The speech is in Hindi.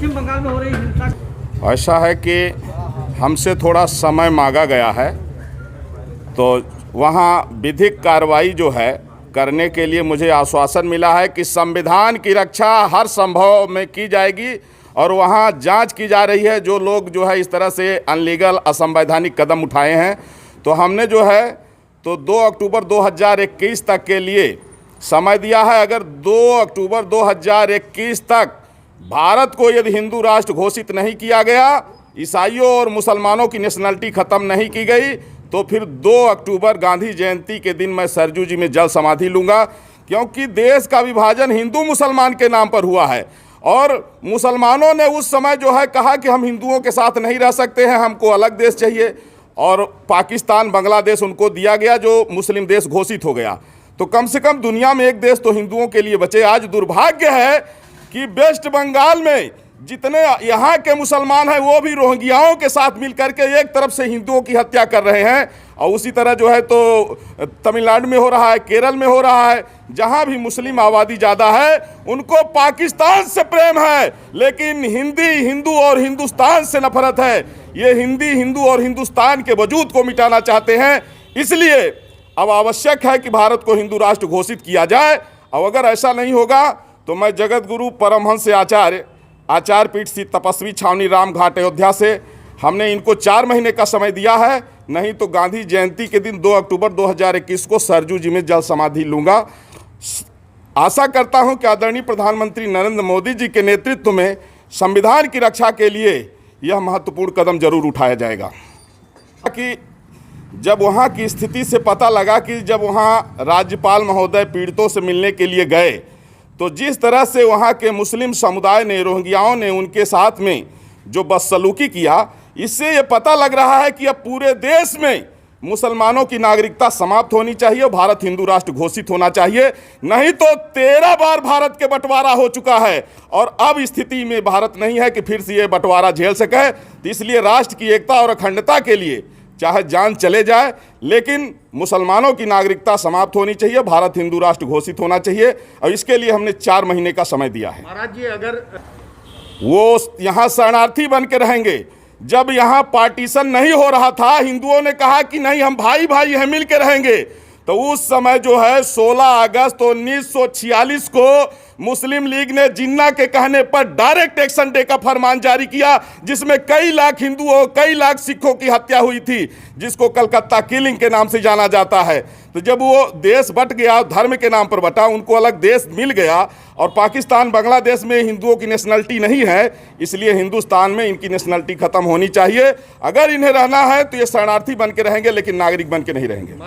पश्चिम बंगाल में हो रही हिंसा। ऐसा है कि हमसे थोड़ा समय मांगा गया है, तो वहाँ विधिक कार्रवाई जो है करने के लिए मुझे आश्वासन मिला है कि संविधान की रक्षा हर संभव में की जाएगी और वहाँ जांच की जा रही है। जो लोग जो है इस तरह से अनलीगल असंवैधानिक कदम उठाए हैं, तो हमने जो है तो 2 अक्टूबर 2021 तक के लिए समय दिया है। अगर 2 अक्टूबर 2021 तक भारत को यदि हिंदू राष्ट्र घोषित नहीं किया गया, ईसाइयों और मुसलमानों की नेशनलिटी ख़त्म नहीं की गई, तो फिर 2 अक्टूबर गांधी जयंती के दिन मैं सरजू जी में जल समाधि लूँगा। क्योंकि देश का विभाजन हिंदू मुसलमान के नाम पर हुआ है और मुसलमानों ने उस समय जो है कहा कि हम हिंदुओं के साथ नहीं रह सकते हैं, हमको अलग देश चाहिए, और पाकिस्तान बांग्लादेश उनको दिया गया जो मुस्लिम देश घोषित हो गया। तो कम से कम दुनिया में एक देश तो हिंदुओं के लिए बचे। आज दुर्भाग्य है कि वेस्ट बंगाल में जितने यहाँ के मुसलमान हैं वो भी रोहिंग्याओं के साथ मिलकर के एक तरफ से हिंदुओं की हत्या कर रहे हैं, और उसी तरह जो है तो तमिलनाडु में हो रहा है, केरल में हो रहा है। जहाँ भी मुस्लिम आबादी ज़्यादा है उनको पाकिस्तान से प्रेम है, लेकिन हिंदू और हिंदुस्तान से नफरत है। ये हिंदू और हिंदुस्तान के वजूद को मिटाना चाहते हैं। इसलिए अब आवश्यक है कि भारत को हिंदू राष्ट्र घोषित किया जाए, और अगर ऐसा नहीं होगा तो मैं जगत गुरु परमहंस आचार्य पीठ श्री तपस्वी छावनी राम घाट अयोध्या से हमने इनको 4 महीने का समय दिया है, नहीं तो गांधी जयंती के दिन 2 अक्टूबर 2021 को सरजू जी में जल समाधि लूँगा। आशा करता हूं कि आदरणीय प्रधानमंत्री नरेंद्र मोदी जी के नेतृत्व में संविधान की रक्षा के लिए यह महत्वपूर्ण कदम जरूर उठाया जाएगा। कि जब वहाँ की स्थिति से पता लगा कि जब वहाँ राज्यपाल महोदय पीड़ितों से मिलने के लिए गए, तो जिस तरह से वहाँ के मुस्लिम समुदाय ने, रोहिंग्याओं ने उनके साथ में जो बदसलूकी किया, इससे ये पता लग रहा है कि अब पूरे देश में मुसलमानों की नागरिकता समाप्त होनी चाहिए, भारत हिंदू राष्ट्र घोषित होना चाहिए। नहीं तो 13 बार भारत के बंटवारा हो चुका है और अब स्थिति में भारत नहीं है कि फिर से ये बंटवारा झेल सके। तो इसलिए राष्ट्र की एकता और अखंडता के लिए चाहे जान चले जाए, लेकिन मुसलमानों की नागरिकता समाप्त होनी चाहिए, भारत हिंदू राष्ट्र घोषित होना चाहिए, और इसके लिए हमने 4 महीने का समय दिया है। महाराज जी, अगर वो यहाँ शरणार्थी बन के रहेंगे, जब यहाँ पार्टीशन नहीं हो रहा था, हिंदुओं ने कहा कि नहीं हम भाई भाई हैं, मिल के रहेंगे, तो उस समय जो है 16 अगस्त 1946 को मुस्लिम लीग ने जिन्ना के कहने पर डायरेक्ट एक्शन डे का फरमान जारी किया, जिसमें कई लाख हिंदुओं, कई लाख सिखों की हत्या हुई थी, जिसको कलकत्ता किलिंग के नाम से जाना जाता है। तो जब वो देश बट गया, धर्म के नाम पर बटा, उनको अलग देश मिल गया, और पाकिस्तान बांग्लादेश में हिंदुओं की नेशनलिटी नहीं है, इसलिए हिंदुस्तान में इनकी नेशनलिटी खत्म होनी चाहिए। अगर इन्हें रहना है तो ये शरणार्थी बन के रहेंगे, लेकिन नागरिक बन के नहीं रहेंगे।